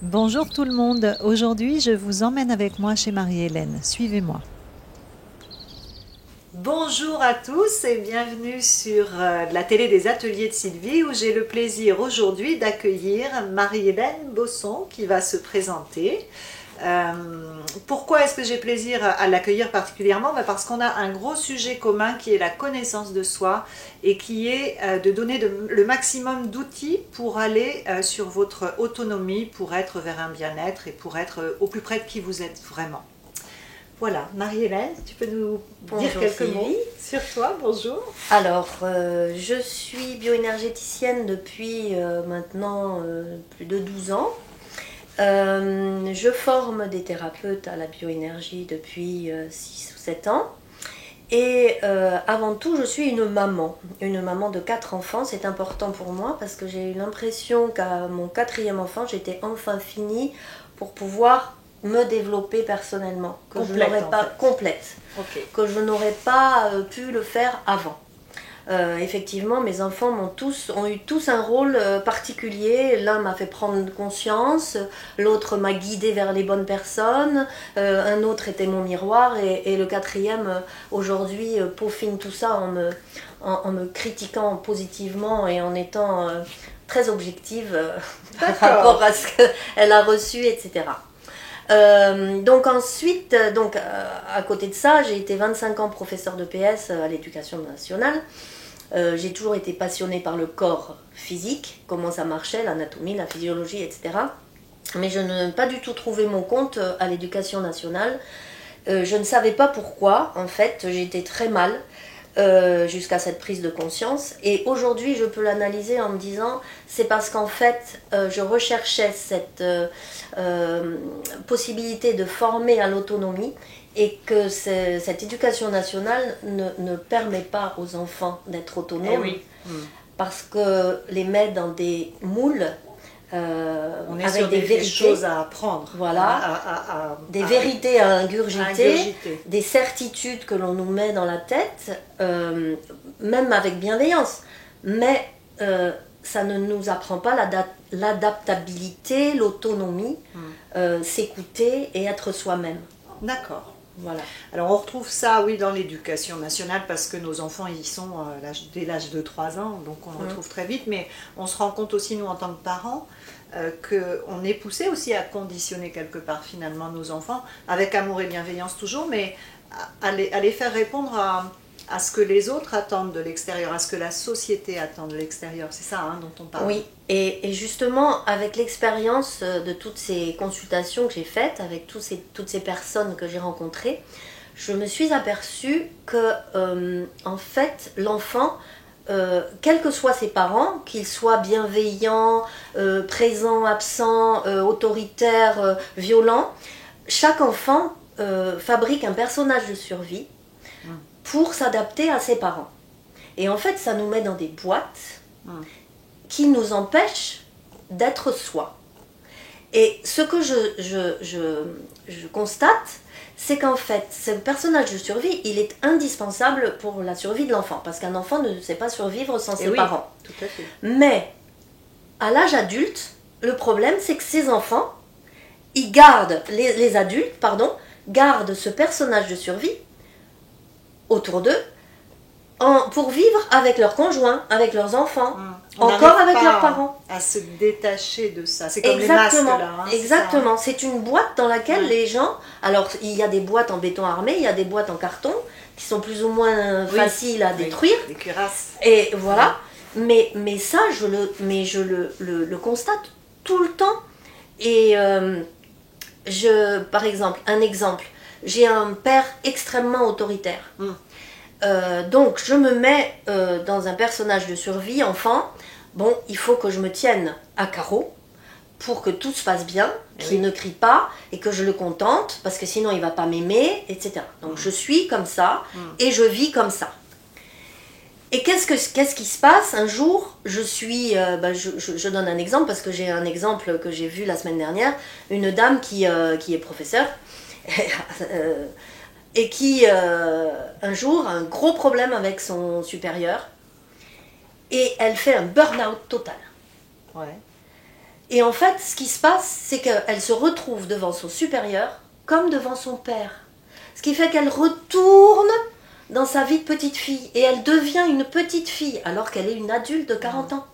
Bonjour tout le monde, aujourd'hui je vous emmène avec moi chez Marie-Hélène, suivez-moi. Bonjour à tous et bienvenue sur la télé des ateliers de Sylvie où j'ai le plaisir aujourd'hui d'accueillir Marie-Hélène Bosson qui va se présenter. Euh, Pourquoi est-ce que j'ai plaisir à l'accueillir particulièrement? Parce qu'on a un gros sujet commun qui est la connaissance de soi et qui est de donner le maximum d'outils pour aller sur votre autonomie, pour être vers un bien-être et pour être au plus près de qui vous êtes vraiment. Voilà, Marie-Hélène, tu peux nous dire Bonjour quelques Sylvie. mots sur toi? Bonjour. Alors, je suis bioénergéticienne depuis maintenant plus de 12 ans. Je forme des thérapeutes à la bioénergie depuis 6 ou 7 ans. Et avant tout, je suis une maman de 4 enfants. C'est important pour moi parce que j'ai eu l'impression qu'à mon 4e enfant, j'étais enfin finie pour pouvoir me développer personnellement, que je Complète, n'aurais pas en fait. complète, Ok. que je n'aurais pas pu le faire avant. Effectivement, mes enfants ont eu tous un rôle particulier. L'un m'a fait prendre conscience, l'autre m'a guidé vers les bonnes personnes, un autre était mon miroir et le quatrième aujourd'hui peaufine tout ça en me critiquant positivement et en étant très objective par rapport à ce qu'elle a reçu, etc. Donc ensuite, à côté de ça, j'ai été 25 ans professeur de PS à l'éducation nationale. J'ai toujours été passionnée par le corps physique, comment ça marchait, l'anatomie, la physiologie, etc. Mais je n'ai pas du tout trouvé mon compte à l'éducation nationale. Je ne savais pas pourquoi, en fait, j'étais très mal jusqu'à cette prise de conscience. Et aujourd'hui, je peux l'analyser en me disant, c'est parce qu'en fait, je recherchais cette possibilité de former à l'autonomie et que cette éducation nationale ne permet pas aux enfants d'être autonomes. Eh oui. Parce que les met dans des moules On est avec sur des des vérités, choses à apprendre, voilà, des vérités à ingurgiter, ingurgiter. des certitudes que l'on nous met dans la tête, même avec bienveillance. Mais ça ne nous apprend pas l'adaptabilité, l'autonomie, s'écouter et être soi-même. D'accord. Voilà. Alors on retrouve ça, oui, dans l'éducation nationale parce que nos enfants y sont dès l'âge de 3 ans, donc on le retrouve très vite, mais on se rend compte aussi, nous en tant que parents, qu'on est poussé aussi à conditionner quelque part finalement nos enfants, avec amour et bienveillance toujours, mais à les faire répondre à ce que les autres attendent de l'extérieur, à ce que la société attend de l'extérieur. C'est ça dont on parle. Oui, et justement, avec l'expérience de toutes ces consultations que j'ai faites, avec toutes ces personnes que j'ai rencontrées, je me suis aperçue que, en fait, l'enfant, quels que soient ses parents, qu'ils soient bienveillants, présents, absents, autoritaires, violents, chaque enfant fabrique un personnage de survie pour s'adapter à ses parents. Et en fait, ça nous met dans des boîtes qui nous empêchent d'être soi. Et ce que je constate, c'est qu'en fait, ce personnage de survie, il est indispensable pour la survie de l'enfant, parce qu'un enfant ne sait pas survivre sans ses parents. Tout à fait. Mais, à l'âge adulte, le problème, c'est que ces enfants, ils gardent, les adultes, pardon, gardent ce personnage de survie autour d'eux pour vivre avec leurs conjoints, avec leurs enfants, encore avec leurs parents. À se détacher de ça. C'est comme Exactement, les masques là. exactement. C'est une boîte dans laquelle les gens... Alors, il y a des boîtes en béton armé, il y a des boîtes en carton qui sont plus ou moins faciles à détruire. Des cuirasses. Et voilà. Mais ça, je le constate tout le temps. Et par exemple, j'ai un père extrêmement autoritaire. Donc je me mets dans un personnage de survie enfant. Bon, il faut que je me tienne à carreau pour que tout se passe bien, qu'il ne crie pas et que je le contente parce que sinon il va pas m'aimer, etc. Donc je suis comme ça et je vis comme ça. Et qu'est-ce qui se passe? Un jour, je donne un exemple parce que j'ai un exemple que j'ai vu la semaine dernière, une dame qui est professeure et qui, un jour, a un gros problème avec son supérieur et elle fait un burn-out total. Ouais. Et en fait, ce qui se passe, c'est qu'elle se retrouve devant son supérieur comme devant son père. Ce qui fait qu'elle retourne dans sa vie de petite fille. Et elle devient une petite fille alors qu'elle est une adulte de 40 ans.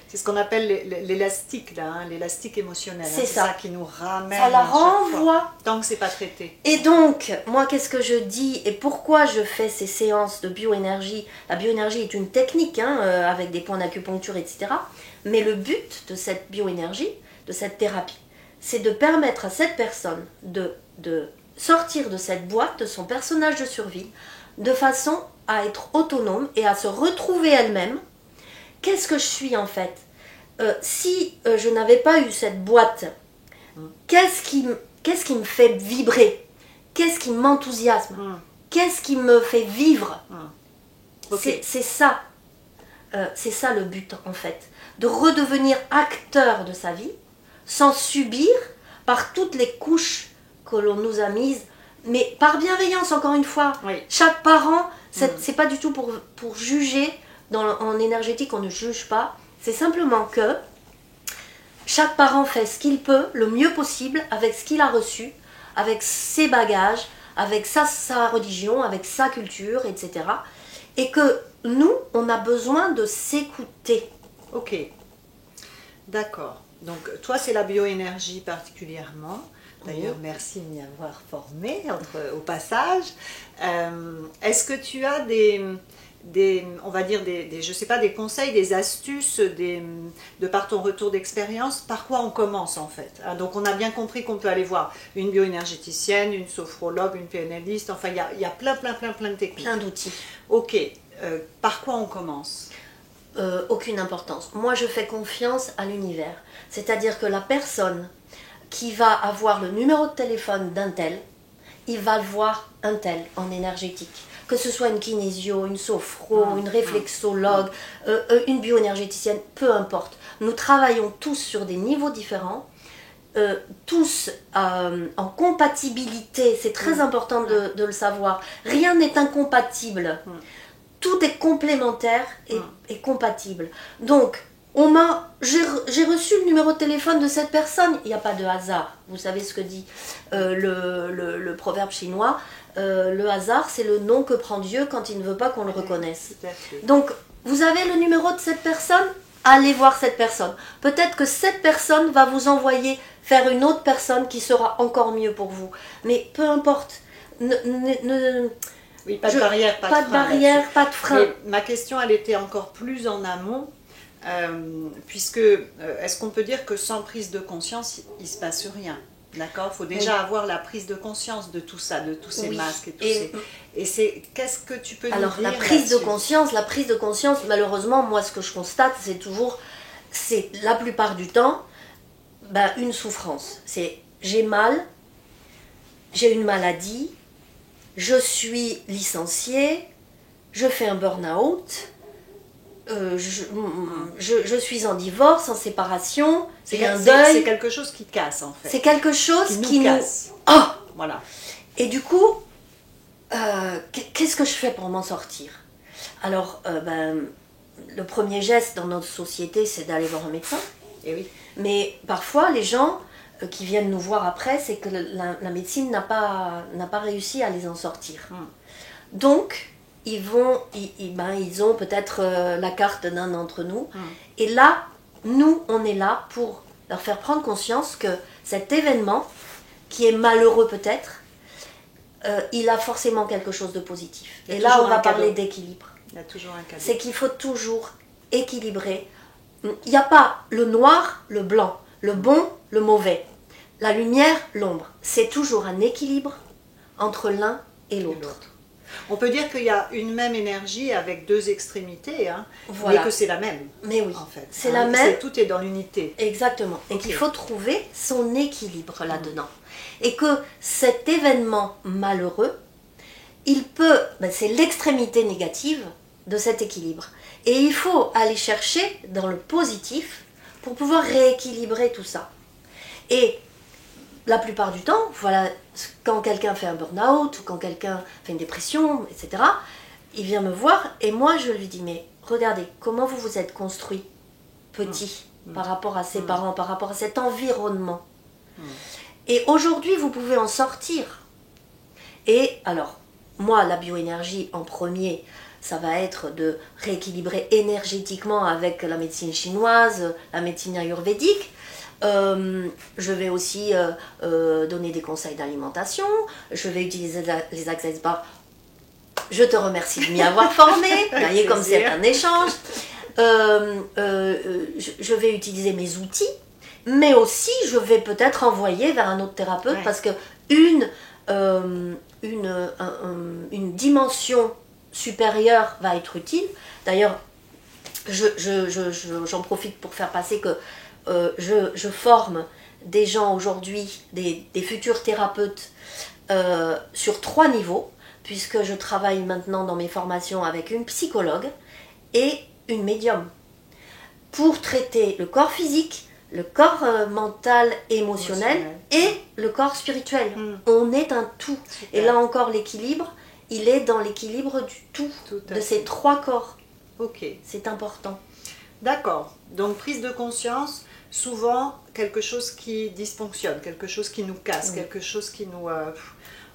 C'est ce qu'on appelle l'élastique, là, hein, l'élastique émotionnel. C'est ça. Qui nous ramène. Ça la à chaque fois, renvoie. tant que c'est pas traité. Et donc, moi, qu'est-ce que je dis et pourquoi je fais ces séances de bioénergie? La bioénergie est une technique, hein, avec des points d'acupuncture, etc. Mais le but de cette bioénergie, de cette thérapie, c'est de permettre à cette personne de sortir de cette boîte, de son personnage de survie, de façon à être autonome et à se retrouver elle-même. Qu'est-ce que je suis en fait? Si je n'avais pas eu cette boîte, qu'est-ce qui me fait vibrer? Qu'est-ce qui m'enthousiasme? Qu'est-ce qui me fait vivre? Okay. C'est ça. C'est ça le but en fait. De redevenir acteur de sa vie sans subir par toutes les couches que l'on nous a mises, mais par bienveillance encore une fois. Oui. Chaque parent, c'est pas du tout pour juger. En énergétique, on ne juge pas. C'est simplement que chaque parent fait ce qu'il peut, le mieux possible, avec ce qu'il a reçu, avec ses bagages, avec sa religion, avec sa culture, etc. Et que nous, on a besoin de s'écouter. Ok, d'accord. Donc toi, c'est la bioénergie particulièrement. D'ailleurs, merci de m'y avoir formé au passage. Est-ce que tu as on va dire je sais pas, des conseils, des astuces, de par ton retour d'expérience, par quoi on commence en fait, hein? Donc on a bien compris qu'on peut aller voir une bioénergéticienne, une sophrologue, une PNListe, enfin il y a plein de techniques. Plein d'outils. Ok, par quoi on commence? Aucune importance. Moi, je fais confiance à l'univers. C'est-à-dire que la personne qui va avoir le numéro de téléphone d'un tel, il va le voir un tel en énergétique. Que ce soit une kinésio, une sophro, une réflexologue, une bioénergéticienne, peu importe. Nous travaillons tous sur des niveaux différents, tous en compatibilité. C'est très important de le savoir. Rien n'est incompatible. Tout est complémentaire et compatible. Donc, j'ai reçu le numéro de téléphone de cette personne. Il n'y a pas de hasard. Vous savez ce que dit le proverbe chinois. Le hasard, c'est le nom que prend Dieu quand il ne veut pas qu'on le reconnaisse. Donc, vous avez le numéro de cette personne, allez voir cette personne. Peut-être que cette personne va vous envoyer faire une autre personne qui sera encore mieux pour vous. Mais peu importe. Oui, pas de barrière, pas de barrière, pas de frein. Mais ma question, elle était encore plus en amont, puisque est-ce qu'on peut dire que sans prise de conscience, il ne se passe rien? D'accord, il faut déjà avoir la prise de conscience de tout ça, de tous ces masques et c'est qu'est-ce que tu peux nous dire? Alors la prise de conscience, malheureusement, moi ce que je constate, c'est la plupart du temps, une souffrance. C'est j'ai mal, j'ai une maladie, je suis licenciée, je fais un burn-out, je suis en divorce, en séparation, c'est un deuil. C'est quelque chose qui casse en fait. C'est quelque chose qui nous casse. Oh voilà. Et du coup, qu'est-ce que je fais pour m'en sortir? Alors, le premier geste dans notre société, c'est d'aller voir un médecin. Et oui. Mais parfois, les gens qui viennent nous voir après, c'est que la médecine n'a pas réussi à les en sortir. Donc, ils ont peut-être la carte d'un d'entre nous. Et là, nous, on est là pour leur faire prendre conscience que cet événement, qui est malheureux peut-être, il a forcément quelque chose de positif. Et là, on va parler d'équilibre. Il y a toujours un cadeau. C'est qu'il faut toujours équilibrer. Il n'y a pas le noir, le blanc, le bon, le mauvais, la lumière, l'ombre. C'est toujours un équilibre entre l'un et l'autre. On peut dire qu'il y a une même énergie avec deux extrémités, hein, voilà. Mais que c'est la même. Mais oui, en fait. C'est la même. Tout est dans l'unité. Exactement. Et qu'il faut trouver son équilibre là-dedans. Et que cet événement malheureux, c'est l'extrémité négative de cet équilibre. Et il faut aller chercher dans le positif pour pouvoir rééquilibrer tout ça. Et la plupart du temps, voilà, quand quelqu'un fait un burn-out ou quand quelqu'un fait une dépression, etc., il vient me voir et moi je lui dis, mais regardez, comment vous vous êtes construit petit. par rapport à ses parents, par rapport à cet environnement. Et aujourd'hui, vous pouvez en sortir. Et alors, moi, la bioénergie en premier, ça va être de rééquilibrer énergétiquement avec la médecine chinoise, la médecine ayurvédique. Je vais aussi donner des conseils d'alimentation. Je vais utiliser les Access Bars. Je te remercie de m'y avoir formé. Vous voyez, comme c'est un échange. Je vais utiliser mes outils, mais aussi je vais peut-être envoyer vers un autre thérapeute parce que une dimension supérieure va être utile. D'ailleurs, j'en profite pour faire passer que je forme des gens aujourd'hui, des futurs thérapeutes sur 3 niveaux, puisque je travaille maintenant dans mes formations avec une psychologue et une médium pour traiter le corps physique, le corps mental, émotionnel et le corps spirituel. On est un tout. Super. Et là encore, l'équilibre, il est dans l'équilibre du tout de ces 3 corps. Ok. C'est important. D'accord. Donc, prise de conscience, souvent quelque chose qui dysfonctionne, quelque chose qui nous casse, quelque chose qui nous...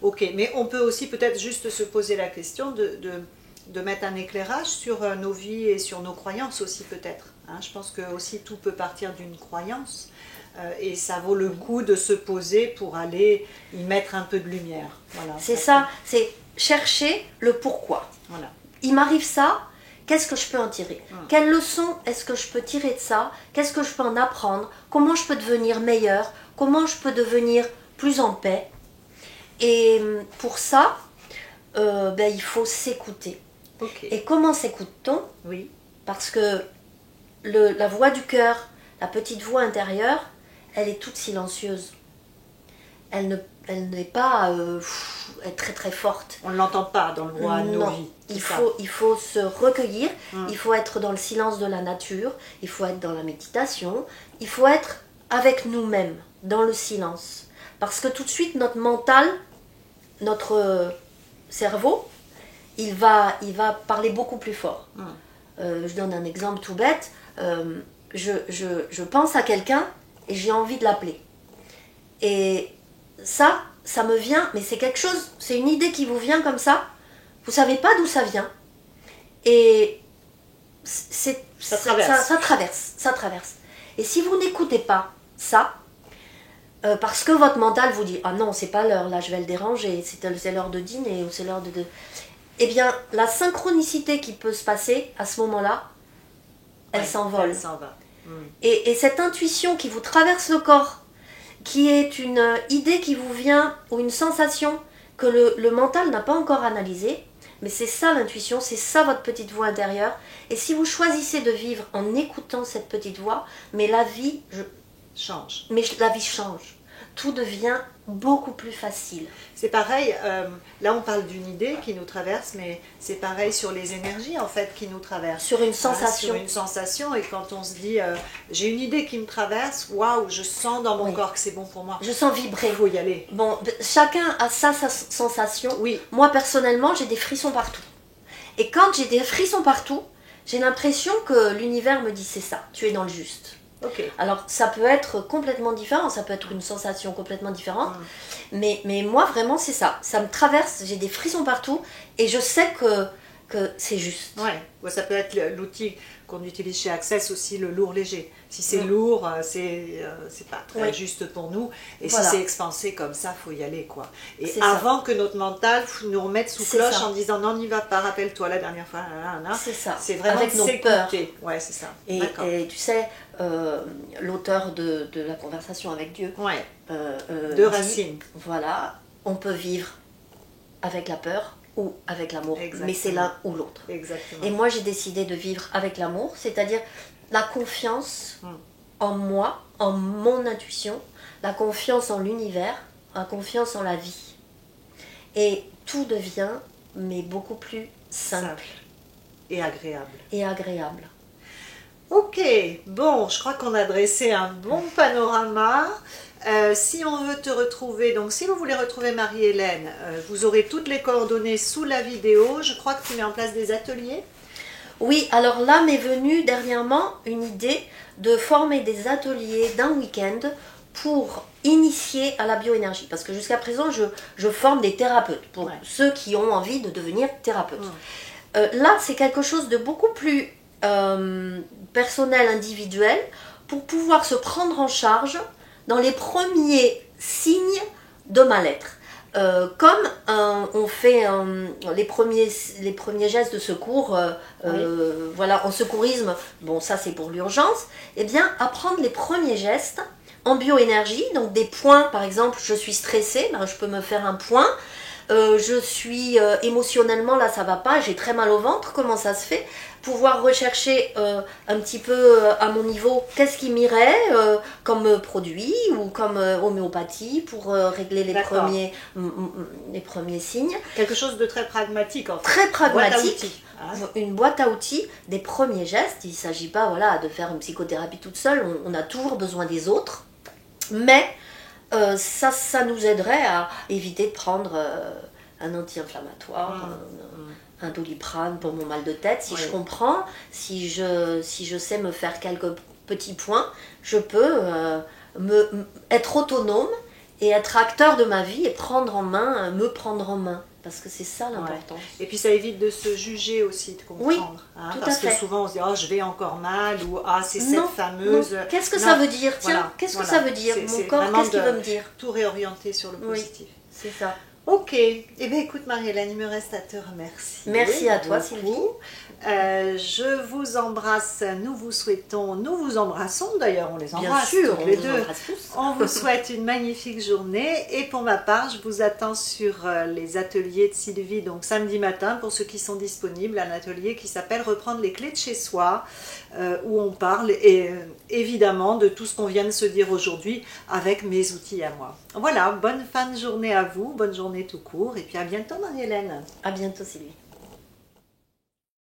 Ok, mais on peut aussi peut-être juste se poser la question de mettre un éclairage sur nos vies et sur nos croyances aussi peut-être. Hein, je pense que aussi tout peut partir d'une croyance et ça vaut le coup de se poser pour aller y mettre un peu de lumière. Voilà, c'est ça, c'est chercher le pourquoi. Voilà. Il m'arrive ça, qu'est-ce que je peux en tirer? Quelle leçon est-ce que je peux tirer de ça? Qu'est-ce que je peux en apprendre? Comment je peux devenir meilleur? Comment je peux devenir plus en paix? Et pour ça, il faut s'écouter. Okay. Et comment s'écoute-t-on? Oui. Parce que la voix du cœur, la petite voix intérieure, elle est toute silencieuse. Elle n'est pas très très forte. On ne l'entend pas dans le voix de nos vies. Il faut se recueillir, il faut être dans le silence de la nature, il faut être dans la méditation, il faut être avec nous-mêmes, dans le silence. Parce que tout de suite, notre mental, notre cerveau, il va parler beaucoup plus fort. Je donne un exemple tout bête. Je pense à quelqu'un et j'ai envie de l'appeler. Et ça me vient, mais c'est quelque chose, c'est une idée qui vous vient comme ça. Vous savez pas d'où ça vient. Et ça traverse. Et si vous n'écoutez pas ça, parce que votre mental vous dit « Ah non, c'est pas l'heure, là je vais le déranger, c'est l'heure de dîner ou c'est l'heure de... » Eh bien, la synchronicité qui peut se passer à ce moment-là, elle s'envole. Elle s'en va. Et cette intuition qui vous traverse le corps, qui est une idée qui vous vient ou une sensation que le mental n'a pas encore analysée, mais c'est ça l'intuition, c'est ça votre petite voix intérieure. Et si vous choisissez de vivre en écoutant cette petite voix, mais la vie change. Tout devient beaucoup plus facile. C'est pareil, là on parle d'une idée qui nous traverse, mais c'est pareil sur les énergies en fait qui nous traversent. Sur une sensation. Sur une sensation, et quand on se dit j'ai une idée qui me traverse, waouh, je sens dans mon corps que c'est bon pour moi. Je sens vibrer. Il faut y aller. Bon, chacun a sa sensation. Oui. Moi personnellement, j'ai des frissons partout. Et quand j'ai des frissons partout, j'ai l'impression que l'univers me dit c'est ça, tu es dans le juste. Okay. Alors ça peut être complètement différent, ça peut être une sensation complètement différente, mais moi vraiment c'est ça, ça me traverse, j'ai des frissons partout et je sais que c'est juste. Ouais, ça peut être l'outil qu'on utilise chez Access aussi, le lourd léger. Si c'est lourd, c'est pas très juste pour nous, et si c'est expansé comme ça, faut y aller quoi. Et avant que notre mental nous remette sous cloche en disant non, n'y va pas, rappelle-toi la dernière fois, c'est ça. C'est vraiment avec nos peurs. Ouais, c'est ça. Et tu sais, l'auteur de la conversation avec Dieu, de Racine. Voilà, on peut vivre avec la peur ou avec l'amour, mais c'est l'un ou l'autre. Exactement. Et moi j'ai décidé de vivre avec l'amour, c'est-à-dire la confiance en moi, en mon intuition, la confiance en l'univers, la confiance en la vie. Et tout devient mais beaucoup plus simple. Et agréable. Et agréable. Ok, bon, je crois qu'on a dressé un bon panorama. Si on veut te retrouver, donc si vous voulez retrouver Marie-Hélène, vous aurez toutes les coordonnées sous la vidéo. Je crois que tu mets en place des ateliers. Oui, alors là m'est venue dernièrement une idée de former des ateliers d'un week-end pour initier à la bioénergie. Parce que jusqu'à présent, je forme des thérapeutes, pour ceux qui ont envie de devenir thérapeutes. Là, c'est quelque chose de beaucoup plus personnel, individuel, pour pouvoir se prendre en charge dans les premiers signes de mal-être. Comme on fait les premiers gestes de secours, voilà, en secourisme, bon ça c'est pour l'urgence, eh bien apprendre les premiers gestes en bioénergie, donc des points, par exemple je suis stressée, ben, je peux me faire un point, je suis émotionnellement là ça va pas, j'ai très mal au ventre, comment ça se fait? Pouvoir rechercher un petit peu à mon niveau qu'est-ce qui m'irait comme produit ou comme homéopathie pour régler les premiers signes. Quelque chose de très pragmatique en fait. Très pragmatique, boîte une boîte à outils, des premiers gestes. Il ne s'agit pas voilà, de faire une psychothérapie toute seule, on a toujours besoin des autres, mais ça nous aiderait à éviter de prendre un anti-inflammatoire, un Doliprane pour mon mal de tête, si je comprends, si je sais me faire quelques petits points, je peux être autonome et être acteur de ma vie et me prendre en main. Parce que c'est ça l'important. Et puis ça évite de se juger aussi, de comprendre. Oui, hein, tout parce à fait. Que souvent on se dit, oh je vais encore mal, ou ah c'est cette fameuse... Qu'est-ce que ça veut dire? Tiens, qu'est-ce que ça veut dire? Mon corps, qu'est-ce qu'il veut me dire? Tout réorienter sur le positif. Oui, c'est ça. Ok, eh bien écoute Marie-Hélène, il me reste à te remercier. Merci à toi Sylvie. Je vous embrasse, nous vous embrassons d'ailleurs, on les embrasse bien sûr, toutes les deux. On vous souhaite une magnifique journée et pour ma part, je vous attends sur les ateliers de Sylvie, donc samedi matin pour ceux qui sont disponibles, un atelier qui s'appelle Reprendre les clés de chez soi, où on parle évidemment de tout ce qu'on vient de se dire aujourd'hui avec mes outils à moi. Voilà, bonne fin de journée à vous, bonne journée tout court et puis à bientôt Marie-Hélène. À bientôt Sylvie.